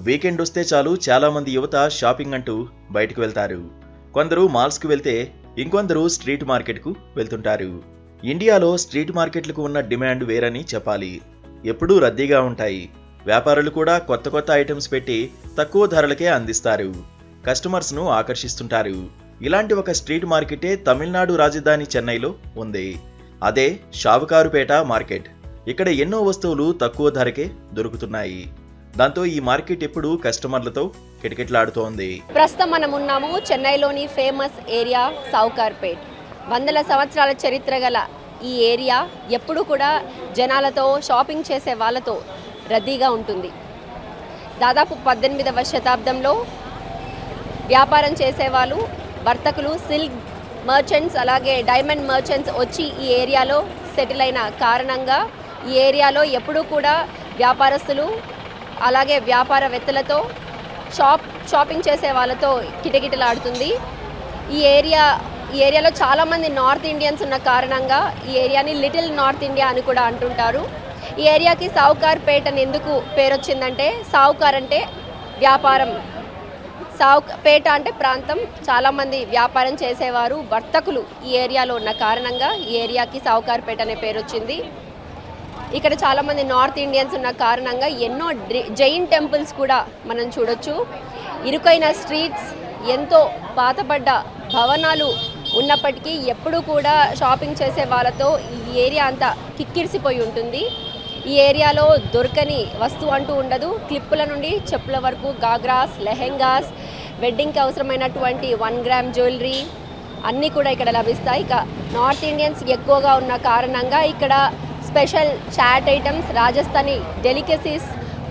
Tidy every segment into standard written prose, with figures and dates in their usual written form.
Weekend వస్తే చాలు చాలా మంది యువత షాపింగ్ అంటూ బయటకు వెళ్తారు. కొందరు మాల్స్కు వెళ్తే ఇంకొందరు స్ట్రీట్ మార్కెట్కు వెళ్తుంటారు. ఇండియాలో స్ట్రీట్ మార్కెట్లకు ఉన్న డిమాండ్ వేరని చెప్పాలి. ఎప్పుడూ రద్దీగా ఉంటాయి. వ్యాపారులు కూడా కొత్త కొత్త ఐటమ్స్ పెట్టి తక్కువ ధరలకే అందిస్తారు. కస్టమర్స్ను ఆకర్షిస్తుంటారు. ఇలాంటి ఒక స్ట్రీట్ మార్కెటే తమిళనాడు రాజధాని చెన్నైలో ఉంది. అదే షావుకారుపేట మార్కెట్. ఇక్కడ ఎన్నో వస్తువులు తక్కువ ధరకే దొరుకుతున్నాయి. దాంతో ఈ మార్కెట్ ఎప్పుడు కస్టమర్లతో కిటకిటలాడుతోంది. ప్రస్తుతం మనం ఉన్నాము చెన్నైలోని ఫేమస్ ఏరియా షావుకారుపేట్. వందల సంవత్సరాల చరిత్ర గల ఈ ఏరియా ఎప్పుడు కూడా జనాలతో, షాపింగ్ చేసే వాళ్ళతో రద్దీగా ఉంటుంది. దాదాపు 18వ శతాబ్దంలో వ్యాపారం చేసేవాళ్ళు, వర్తకులు, సిల్క్ మర్చెంట్స్, అలాగే డైమండ్ మర్చెంట్స్ వచ్చి ఈ ఏరియాలో సెటిల్ అయిన కారణంగా ఈ ఏరియాలో ఎప్పుడూ కూడా వ్యాపారస్తులు అలాగే వ్యాపారవేత్తలతో, షాపింగ్ చేసే వాళ్ళతో కిటకిటలాడుతుంది. ఈ ఏరియాలో చాలామంది నార్త్ ఇండియన్స్ ఉన్న కారణంగా ఈ ఏరియాని లిటిల్ నార్త్ ఇండియా అని కూడా అంటుంటారు. ఈ ఏరియాకి షావుకారుపేట అని ఎందుకు పేరు వచ్చిందంటే, షావుకార్ అంటే వ్యాపారం, పేట అంటే ప్రాంతం. చాలామంది వ్యాపారం చేసేవారు, వర్తకులు ఈ ఏరియాలో ఉన్న కారణంగా ఈ ఏరియాకి షావుకారుపేట అనే పేరు వచ్చింది. ఇక్కడ చాలామంది నార్త్ ఇండియన్స్ ఉన్న కారణంగా ఎన్నో జైన్ టెంపుల్స్ కూడా మనం చూడొచ్చు. ఇరుకైన స్ట్రీట్స్, ఎంతో పాతబడ్డ భవనాలు ఉన్నప్పటికీ ఎప్పుడు కూడా షాపింగ్ చేసే వాళ్ళతో ఈ ఏరియా అంతా కిక్కిరిసిపోయి ఉంటుంది. ఈ ఏరియాలో దొరకని వస్తువు అంటూ ఉండదు. క్లిప్పుల నుండి చెప్పుల వరకు, గాగ్రాస్, లెహెంగాస్, వెడ్డింగ్కి అవసరమైనటువంటి 1 గ్రామ్ జ్యువెలరీ అన్నీ కూడా ఇక్కడ లభిస్తాయి. ఇక నార్త్ ఇండియన్స్ ఎక్కువగా ఉన్న కారణంగా ఇక్కడ special chaat items, Rajasthani delicacies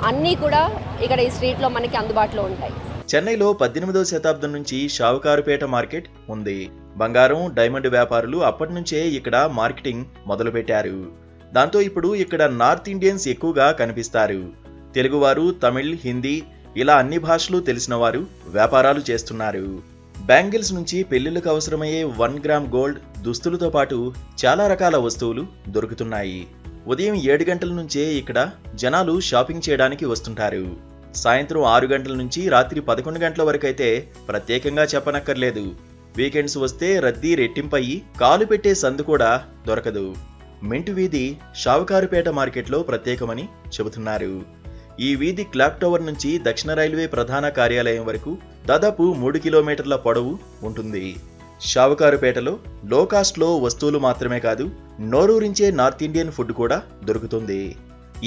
అన్నీ కూడా ఇక్కడ ఈ స్ట్రీట్లో మనకి అందుబాటులో ఉంటాయి. చెన్నైలో 18వ శతాబ్దం నుంచి షావుకారుపేట మార్కెట్ ఉంది. బంగారం, డైమండ్ వ్యాపారులు అప్పటి నుంచే ఇక్కడ మార్కెటింగ్ మొదలుపెట్టారు. దాంతో ఇప్పుడు ఇక్కడ నార్త్ ఇండియన్స్ ఎక్కువగా కనిపిస్తారు. తెలుగువారు, తమిళ్, హిందీ ఇలా అన్ని భాషలు తెలిసిన వారు వ్యాపారాలు చేస్తున్నారు. బ్యాంగిల్స్ నుంచి పెళ్లిళ్లకు అవసరమయ్యే 1 గ్రామ్ గోల్డ్, దుస్తులతో పాటు చాలా రకాల వస్తువులు దొరుకుతున్నాయి. ఉదయం 7 గంటల నుంచే ఇక్కడ జనాలు షాపింగ్ చేయడానికి వస్తుంటారు. సాయంత్రం 6 గంటల నుంచి రాత్రి 11 గంటల వరకైతే ప్రత్యేకంగా చెప్పనక్కర్లేదు. వీకెండ్స్ వస్తే రద్దీ రెట్టింపయ్యి కాలు పెట్టే సందు కూడా దొరకదు. మింట్ వీధి షావుకారుపేట మార్కెట్లో ప్రత్యేకమని చెబుతున్నారు. ఈ వీధి క్లాక్ టవర్ నుంచి దక్షిణ రైల్వే ప్రధాన కార్యాలయం వరకు దాదాపు 3 కిలోమీటర్ల పొడవు ఉంటుంది. షావుకారుపేటలో లో కాస్ట్లో వస్తువులు మాత్రమే కాదు, నోరూరించే నార్త్ ఇండియన్ ఫుడ్ కూడా దొరుకుతుంది.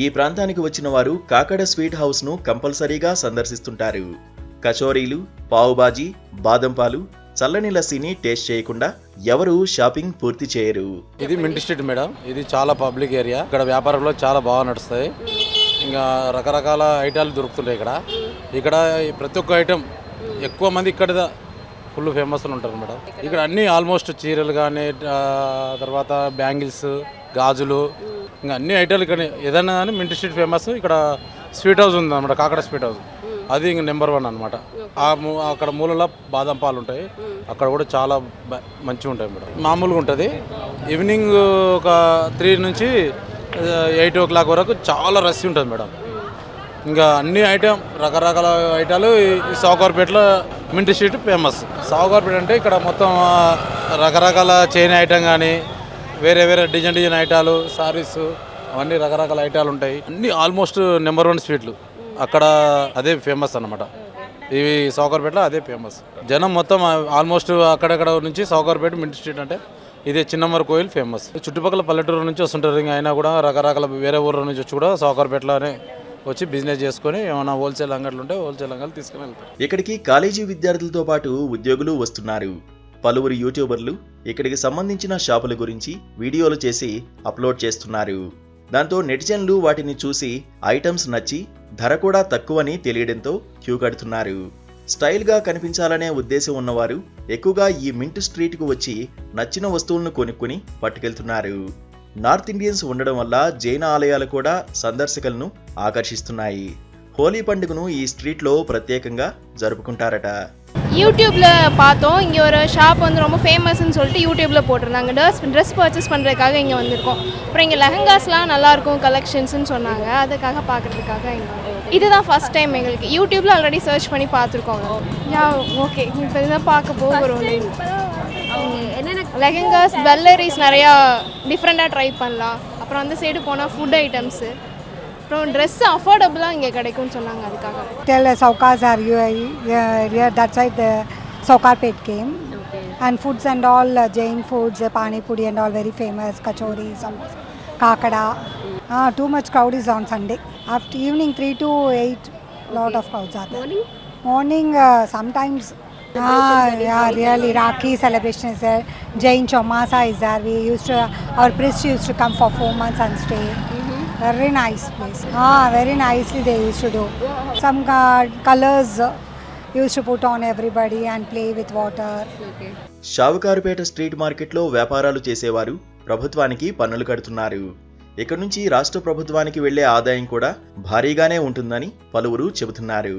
ఈ ప్రాంతానికి వచ్చిన వారు కాకడ స్వీట్ హౌస్ ను కంపల్సరీగా సందర్శిస్తుంటారు. కచోరీలు, పావుబాజీ, బాదం పాలు, చల్లని లస్సీని టేస్ట్ చేయకుండా ఎవరు షాపింగ్ పూర్తి చేయరు. ఇది మింట్ స్ట్రీట్ మేడం. ఇది చాలా పబ్లిక్ ఏరియా. ఇక్కడ వ్యాపారంలో చాలా బాగా నడుస్తాయి. ఇంకా రకరకాల ఐటాలు దొరుకుతుంటాయి ఇక్కడ ప్రతి ఒక్క ఐటమ్ ఎక్కువ మంది ఇక్కడ ఫుల్ ఫేమస్ ఉంటారు మేడం. ఇక్కడ అన్ని ఆల్మోస్ట్ చీరలు కానీ, తర్వాత బ్యాంగిల్స్, గాజులు, ఇంకా అన్ని ఐటాలు ఇక్కడ ఏదైనా కానీ మింట్ స్ట్రీట్ ఫేమస్. ఇక్కడ స్వీట్ హౌస్ ఉంది అన్నమాట, కాకడ స్వీట్ హౌస్. అది ఇంక నెంబర్ 1 అనమాట. అక్కడ మూలలో బాదం పాలు ఉంటాయి. అక్కడ కూడా చాలా మంచిగా ఉంటాయి మేడం. మామూలుగా ఉంటుంది. ఈవినింగ్ ఒక 3 నుంచి 8 o'clock వరకు చాలా రష్ ఉంటుంది మేడం. ఇంకా అన్ని ఐటమ్, రకరకాల ఐటాలు ఈ షావుకారుపేటలో మింట్ స్ట్రీట్ ఫేమస్. షావుకారుపేట అంటే ఇక్కడ మొత్తం రకరకాల చైన్ ఐటమ్ కానీ, వేరే వేరే డిజైన్ ఐటాలు, సారీస్, అవన్నీ రకరకాల ఐటాలు ఉంటాయి. అన్నీ ఆల్మోస్ట్ నెంబర్ 1 స్వీట్లు అక్కడ అదే ఫేమస్ అన్నమాట. ఇవి షావుకారుపేటలో అదే ఫేమస్. జనం మొత్తం ఆల్మోస్ట్ అక్కడక్కడ నుంచి షావుకారుపేట మింట్ స్ట్రీట్ అంటే ఇదే చిన్నమ్మర కోయిల్ ఫేమస్. చుట్టుపక్కల పల్లెటూరు నుంచి వస్తుంటారు. ఇంకా అయినా కూడా రకరకాల వేరే ఊర్ల నుంచి వచ్చి కూడా షావుకారుపేటలోనే వచ్చి బిజినెస్ చేసుకుని ఏమైనా హోల్సేల్ అంగట్లు ఉంటే హోల్సేల్ అంగట్లు తీసుకుని వెళ్తారు. ఇక్కడికి కాలేజీ విద్యార్థులతో పాటు ఉద్యోగులు వస్తున్నారు. పలువురు యూట్యూబర్లు ఇక్కడికి సంబంధించిన షాపుల గురించి వీడియోలు చేసి అప్లోడ్ చేస్తున్నారు. దాంతో నెటిజన్లు వాటిని చూసి ఐటమ్స్ నచ్చి ధర కూడా తక్కువని తెలియడంతో క్యూ కడుతున్నారు. స్టైల్గా కనిపించాలనే ఉద్దేశం ఉన్నవారు ఎక్కువగా ఈ మింట్ స్ట్రీట్కు వచ్చి నచ్చిన వస్తువులను కొనుక్కుని పట్టుకెళ్తున్నారు. నార్త్ ఇండియన్స్ ఉండడం వల్ల జైన ఆలయాలు కూడా సందర్శకులను ఆకర్షిస్తున్నాయి. హోలీ పండుగను ఈ స్ట్రీట్లో ప్రత్యేకంగా జరుపుకుంటారట. யூடியூப்பில் பார்த்தோம். இங்கே ஒரு ஷாப் வந்து ரொம்ப ஃபேமஸ்ன்னு சொல்லிட்டு யூடியூப்பில் போட்டிருந்தாங்க. ட்ரெஸ் பர்ச்சேஸ் பண்ணுறதுக்காக இங்கே வந்திருக்கோம். அப்புறம் இங்கே லெஹங்காஸ்லாம் நல்லாயிருக்கும் கலெக்ஷன்ஸ்னு சொன்னாங்க. அதுக்காக பார்க்குறதுக்காக இங்கே இதுதான் ஃபஸ்ட் டைம் எங்களுக்கு. யூடியூப்பில் ஆல்ரெடி சர்ச் பண்ணி பார்த்துருக்கோங்க. யா ஓகே, இப்போ இதுதான் பார்க்க போகிறோம். என்னென்ன லெஹங்காஸ், ஜுவல்லரிஸ் நிறையா டிஃப்ரெண்ட்டாக ட்ரை பண்ணலாம். அப்புறம் அந்த சைடு போனால் ஃபுட் ஐட்டம்ஸு, அப்புறம் ட்ரெஸ் அஃபோர்டபுளாக இங்கே கிடைக்கும்னு சொன்னாங்க. அதுக்காக Till Saukars are here, that side the Saukarpet came. And foods and all, Jain foods, Pani Puri and all very famous, kachori, samosa, kakada. Too much crowd is on Sunday. After evening 3 to 8, lot of crowds are there. Morning sometimes. Yeah, really Rakhi celebration is there. Jain Chomasa is there. We used to, our priest used to come for 4 months and stay. Very nice place. Very nicely they used to do. Some colors used to put on everybody and play with water. Sowcarpet street మార్కెట్లో వ్యాపారాలు చేసేవారు ప్రభుత్వానికి పన్నులు కడుతున్నారు. ఇక నుంచి రాష్ట్ర ప్రభుత్వానికి వెళ్లే ఆదాయం కూడా భారీగానే ఉంటుందని పలువురు చెబుతున్నారు.